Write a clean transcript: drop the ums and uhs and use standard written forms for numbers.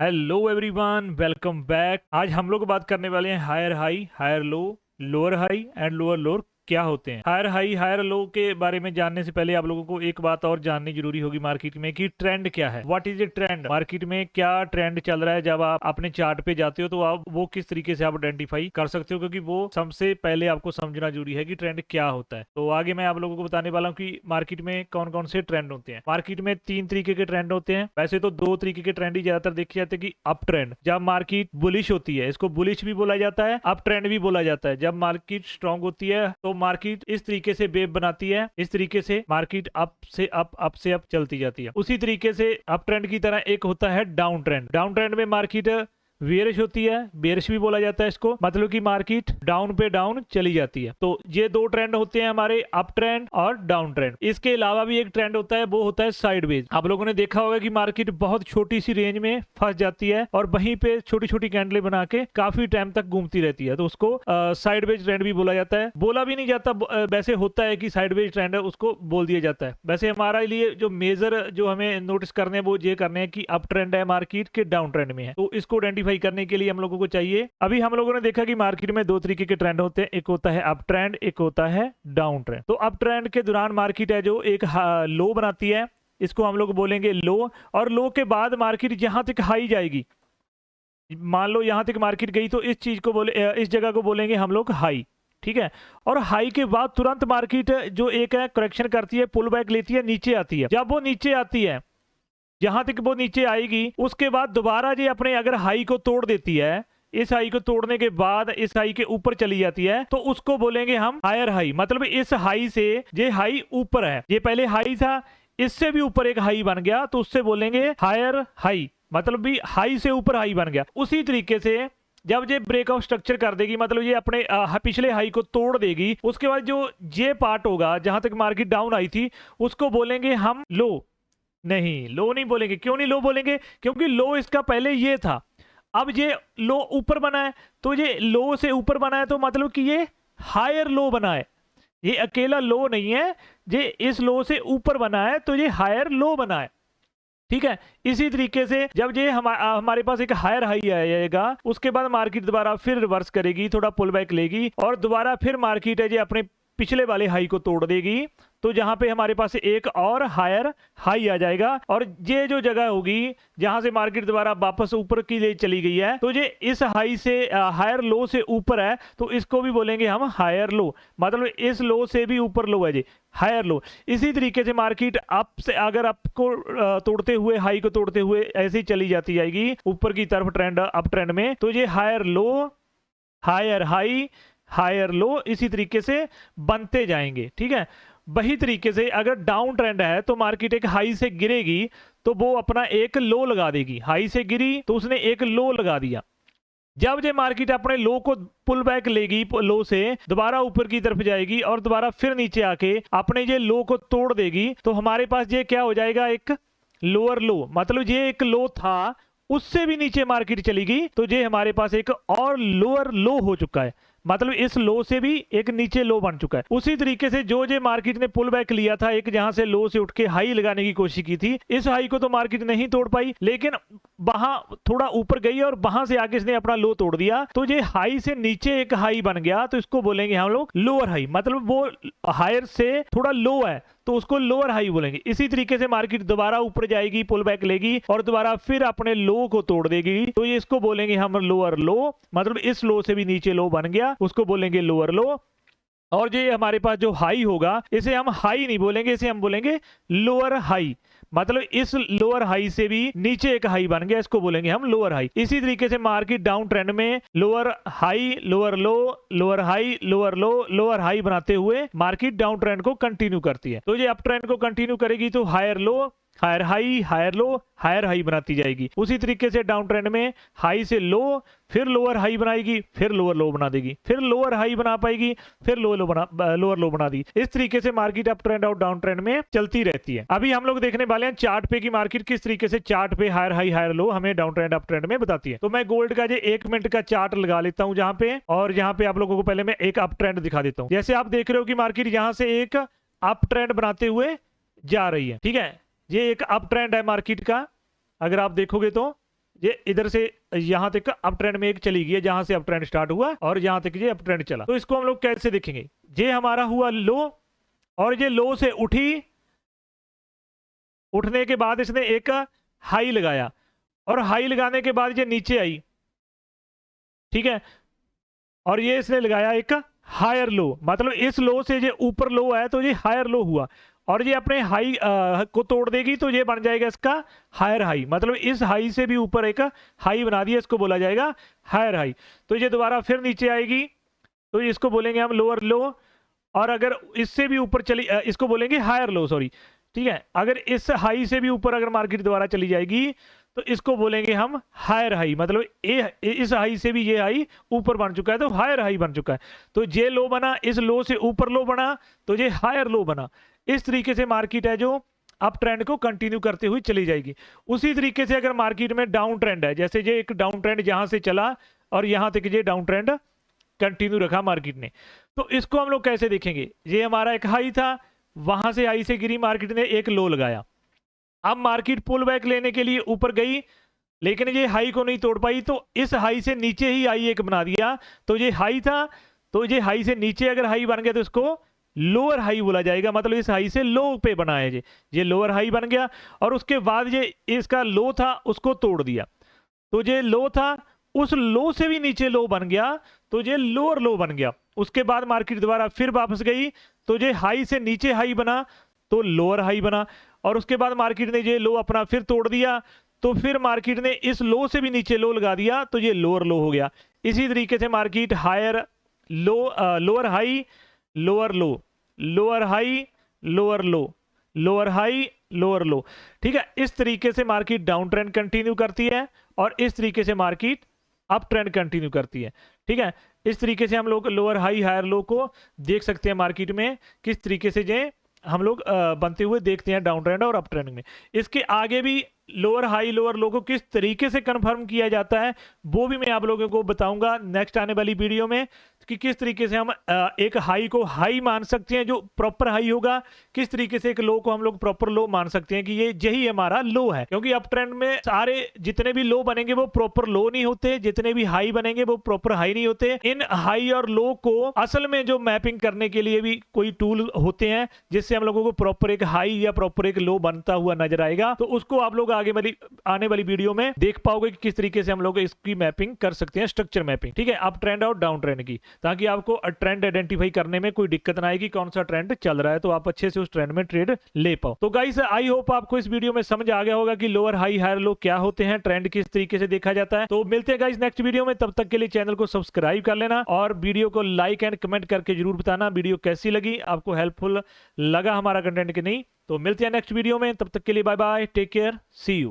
Hello everyone, welcome back. आज हम लोग बात करने वाले हैं higher high, higher low, lower high and lower lower क्या होते हैं। हायर हाई हायर लो के बारे में जानने से पहले आप लोगों को एक बात और जाननी जरूरी होगी मार्केट में कि ट्रेंड क्या है। What is a trend, market में क्या ट्रेंड चल रहा है। जब आप अपने चार्ट पे जाते हो तो आप वो किस तरीके से आप आइडेंटिफाई कर सकते हो, क्योंकि वो सबसे पहले आपको समझना जरूरी है कि ट्रेंड क्या होता है। तो आगे मैं आप लोगों को बताने वाला हूँ कि मार्केट में कौन कौन से ट्रेंड होते हैं। मार्केट में 3 तरीके के ट्रेंड होते हैं। वैसे तो 2 तरीके के ट्रेंड ही ज्यादातर देखे जाते हैं कि अप ट्रेंड, जब मार्केट बुलिश होती है, इसको बुलिश भी बोला जाता है, अप ट्रेंड भी बोला जाता है। जब मार्केट स्ट्रांग होती है तो मार्केट इस तरीके से वेव बनाती है, इस तरीके से मार्केट अप से अप चलती जाती है। उसी तरीके से अप ट्रेंड की तरह एक होता है डाउन ट्रेंड। डाउन ट्रेंड में मार्केट बेयरिश होती है, बेयरिश भी बोला जाता है इसको, मतलब कि मार्केट डाउन पे डाउन चली जाती है। तो ये 2 ट्रेंड होते हैं हमारे, अप ट्रेंड और डाउन ट्रेंड। इसके अलावा भी एक ट्रेंड होता है, वो होता है साइडवेज। आप लोगों ने देखा होगा कि मार्केट बहुत छोटी सी रेंज में फंस जाती है और वहीं पे छोटी छोटी कैंडलें बना के काफी टाइम तक घूमती रहती है, तो उसको साइडवेज ट्रेंड भी बोला जाता है। बोला भी नहीं जाता, वैसे होता है कि साइडवेज ट्रेंड है, उसको बोल दिया जाता है। वैसे हमारे लिए जो मेजर जो हमें नोटिस करने हैं वो ये करने हैं कि अप ट्रेंड है मार्केट के डाउन ट्रेंड में है, तो इसको आइडेंटिफाई करने के लिए हम लोगों को चाहिए। अभी हम लोगों ने देखा कि मार्केट में 2 तरीके के ट्रेंड होते हैं, एक होता है अप ट्रेंड, एक होता है डाउन ट्रेंड। तो अप ट्रेंड के दौरान मार्केट है जो एक लो बनाती है, इसको हम लोग बोलेंगे लो, और लो के बाद मार्केट जहां तक हाई जाएगी, मान लो यहां तक मार्केट गई तो इस चीज को इस जगह को बोलेंगे हम लोग हाई, ठीक है। और हाई के बाद तुरंत मार्केट जो एक है करेक्शन करती है, पुल बैक लेती है, नीचे आती है। जब वो नीचे आती है, जहां तक वो नीचे आएगी, उसके बाद दोबारा ये अपने अगर हाई को तोड़ देती है, इस हाई को तोड़ने के बाद इस हाई के ऊपर चली जाती है, तो उसको बोलेंगे हम हायर हाई। मतलब इस हाई से, ये हाई ऊपर है, ये पहले हाई था, इससे भी ऊपर एक हाई बन गया, तो उससे बोलेंगे हायर हाई, मतलब भी हाई से ऊपर हाई बन गया। उसी तरीके से जब ये ब्रेकआउट स्ट्रक्चर कर देगी, मतलब ये अपने पिछले हाई को तोड़ देगी, उसके बाद जो ये पार्ट होगा जहां तक मार्केट डाउन आई थी, उसको बोलेंगे हम लो। नहीं, लो नहीं बोलेंगे। क्यों नहीं लो बोलेंगे? क्योंकि लो इसका पहले ये था, अब ये लो ऊपर बना है, तो ये लो से ऊपर बना है, तो मतलब कि ये हायर लो बना है। ये अकेला लो नहीं है, ये इस लो से ऊपर बना है, तो ये हायर लो बना है, ठीक है। इसी तरीके से जब ये हमारे पास एक हायर हाई आएगा, उसके बाद मार्केट दोबारा फिर रिवर्स करेगी, थोड़ा पुल बैक लेगी, और दोबारा फिर मार्केट है ये अपने पिछले वाले हाई को तोड़ देगी, तो जहां पे हमारे पास एक और हायर हाई आ जाएगा। और ये जो जगह होगी जहां से मार्केट दोबारा वापस ऊपर की लिए चली गई है, तो ये इस हाई से हायर लो से ऊपर है, तो इसको भी बोलेंगे हम हायर लो, मतलब इस लो से भी ऊपर लो है जी, हायर लो। इसी तरीके से मार्केट अप से अगर आपको तोड़ते हुए, हाई को तोड़ते हुए ऐसे ही चली जाती जाएगी ऊपर की तरफ ट्रेंड, अप ट्रेंड में, तो ये higher low, higher high, higher low, इसी तरीके से बनते जाएंगे, ठीक है। वही तरीके से अगर डाउन ट्रेंड है तो मार्केट एक हाई से गिरेगी, तो वो अपना एक लो लगा देगी। हाई से गिरी तो उसने एक लो लगा दिया। जब ये मार्केट अपने लो को पुल बैक लेगी, लो से दोबारा ऊपर की तरफ जाएगी और दोबारा फिर नीचे आके अपने ये लो को तोड़ देगी, तो हमारे पास ये क्या हो जाएगा, एक लोअर लो। मतलब ये एक लो था, उससे भी नीचे मार्केट चली गई, तो ये हमारे पास एक और लोअर लो हो चुका है, मतलब इस लो से भी एक नीचे लो बन चुका है। उसी तरीके से जो मार्केट ने पुल बैक लिया था, एक जहां से लो से उठ के हाई लगाने की कोशिश की थी, इस हाई को तो मार्केट नहीं तोड़ पाई, लेकिन वहां थोड़ा ऊपर गई और वहां से आगे इसने अपना लो तोड़ दिया, तो ये हाई से नीचे एक हाई बन गया, तो इसको बोलेंगे हम लोग लोअर हाई। मतलब वो हायर से थोड़ा लो है, तो उसको लोअर हाई बोलेंगे। इसी तरीके से मार्केट दोबारा ऊपर जाएगी, पुल बैक लेगी और दोबारा फिर अपने लो को तोड़ देगी, तो ये इसको बोलेंगे हम लोअर लो, मतलब इस लो से भी नीचे लो बन गया, उसको बोलेंगे लोअर लो। और ये हमारे पास जो हाई होगा, इसे हम हाई नहीं बोलेंगे, इसे हम बोलेंगे लोअर हाई, मतलब इस लोअर हाई से भी नीचे एक हाई बन गया, इसको बोलेंगे हम लोअर हाई। इसी तरीके से मार्केट डाउन ट्रेंड में lower high, lower low, lower high, lower low, lower high बनाते हुए मार्केट डाउन ट्रेंड को कंटिन्यू करती है। तो ये अप ट्रेंड को कंटिन्यू करेगी तो higher low, higher high, higher low, higher high बनाती जाएगी। उसी तरीके से डाउन ट्रेंड में हाई से लो, फिर लोअर हाई बनाएगी, फिर लोअर लो बना देगी, फिर लोअर हाई बना पाएगी, फिर लोअर लो बना दी। इस तरीके से मार्केट अप ट्रेंड और डाउन ट्रेंड में चलती रहती है। अभी हम लोग देखने वाले हैं चार्ट पे की मार्केट किस तरीके से चार्ट पे हायर हाई, हायर लो हमें डाउन ट्रेंड अप ट्रेंड में बताती है। तो मैं गोल्ड का जो 1 मिनट का चार्ट लगा लेता हूं जहां पे, और यहाँ पे आप लोगों को पहले मैं एक अप ट्रेंड दिखा देता हूँ। जैसे आप देख रहे हो कि मार्केट यहाँ से एक अप ट्रेंड बनाते हुए जा रही है, ठीक है। ये एक अप ट्रेंड है मार्केट का, अगर आप देखोगे तो ये इधर से यहाँ तक अप ट्रेंड में एक चली गई है, जहां से अप ट्रेंड स्टार्ट हुआ और यहाँ तक ये अप ट्रेंड चला। तो इसको हम लोग कैसे देखेंगे, ये हमारा हुआ लो और ये लो से उठी, उठने के बाद इसने एक हाई लगाया और हाई लगाने के बाद ये नीचे आई, ठीक है, और ये इसने लगाया एक हायर लो, मतलब इस लो से ये ऊपर लो है तो ये हायर लो हुआ और ये अपने हाई को तोड़ देगी तो ये बन जाएगा इसका हायर हाई, मतलब इस हाई से भी ऊपर एक हाई बना दिया, इसको बोला जाएगा हायर हाई। तो ये दोबारा फिर नीचे आएगी तो इसको बोलेंगे हम लोअर लो, और अगर इससे भी ऊपर चली इसको बोलेंगे हायर लो, सॉरी, ठीक है। अगर इस हाई से भी ऊपर अगर मार्केट दोबारा चली जाएगी तो इसको बोलेंगे हम हायर हाई, मतलब इस हाई से भी ये हाई ऊपर बन चुका है तो हायर हाई बन चुका है। तो ये लो बना, इस लो से ऊपर लो बना तो ये हायर लो बना। इस तरीके से मार्केट है जो अप ट्रेंड को कंटिन्यू करते हुए चली जाएगी। उसी तरीके से अगर मार्केट में डाउन ट्रेंड है, जैसे ये एक डाउन ट्रेंड जहां से चला और यहां तक ये डाउन ट्रेंड कंटिन्यू रखा मार्केट ने, तो इसको हम लोग कैसे देखेंगे, ये हमारा एक हाई था, वहां से हाई से गिरी, मार्केट ने एक लो लगाया, अब मार्केट पुल बैक लेने के लिए ऊपर गई लेकिन ये हाई को नहीं तोड़ पाई तो इस हाई से नीचे ही हाई एक बना दिया। तो ये हाई था, तो ये हाई से नीचे अगर हाई बन गया तो इसको लोअर हाई बोला जाएगा, मतलब इस हाई से लो पे बना है ये लोअर हाई बन गया। और उसके बाद ये इसका लो था उसको तोड़ दिया, तो ये लो था, उस लो से भी नीचे लो बन गया तो ये लोअर लो बन गया। उसके बाद मार्केट दोबारा फिर वापस गई तो ये हाई से नीचे हाई बना तो लोअर हाई बना, और उसके बाद मार्केट ने ये लो अपना फिर तोड़ दिया तो फिर मार्केट ने इस लो से भी नीचे लो लगा दिया तो ये लोअर लो हो गया। इसी तरीके से market higher low, lower high lower low, lower high lower low, lower high lower low, ठीक है। इस तरीके से मार्केट डाउन ट्रेंड कंटिन्यू करती है और इस तरीके से मार्केट अप ट्रेंड कंटिन्यू करती है, ठीक है। इस तरीके से हम लोग लोअर हाई हायर लो को देख सकते हैं मार्केट में, किस तरीके से ये हम लोग बनते हुए देखते हैं डाउन ट्रेंड और अप ट्रेंड में। इसके आगे भी लोअर हाई लोअर लो को किस तरीके से कंफर्म किया जाता है वो भी मैं आप लोगों को बताऊंगा नेक्स्ट आने वाली वीडियो में, कि किस तरीके से हम एक हाई को हाई मान सकते हैं जो प्रॉपर हाई होगा, किस तरीके से एक लो को हम लोग प्रॉपर लो मान सकते हैं कि ये यही हमारा लो है। क्योंकि अप ट्रेंड में सारे जितने भी लो बनेंगे वो प्रॉपर लो नहीं होते, जितने भी हाई बनेंगे वो प्रॉपर हाई नहीं होते। इन हाई और लो को असल में जो मैपिंग करने के लिए भी कोई टूल होते हैं जिससे हम लोगों को प्रॉपर एक हाई या प्रॉपर एक लो बनता हुआ नजर आएगा, तो उसको आप लोग आगे वाली आने वाली वीडियो में देख पाओगे कि किस तरीके से हम लोग इसकी मैपिंग कर सकते हैं, स्ट्रक्चर मैपिंग, ठीक है, अप ट्रेंड और डाउन ट्रेंड की, ताकि आपको ट्रेंड आइडेंटिफाई करने में कोई दिक्कत ना आएगी, कौन सा ट्रेंड चल रहा है तो आप अच्छे से उस ट्रेंड में ट्रेड ले पाओ। तो गाइस आई होप आपको इस वीडियो में समझ आ गया होगा कि लोअर हाई हायर लो क्या होते हैं, ट्रेंड किस तरीके से देखा जाता है। तो मिलते हैं गाइस नेक्स्ट वीडियो में, तब तक के लिए चैनल को सब्सक्राइब कर लेना और वीडियो को लाइक एंड कमेंट करके जरूर बताना वीडियो कैसी लगी, आपको हेल्पफुल लगा हमारा कंटेंट कि नहीं। तो मिलते हैं नेक्स्ट वीडियो में, तब तक के लिए bye bye, take care, see you.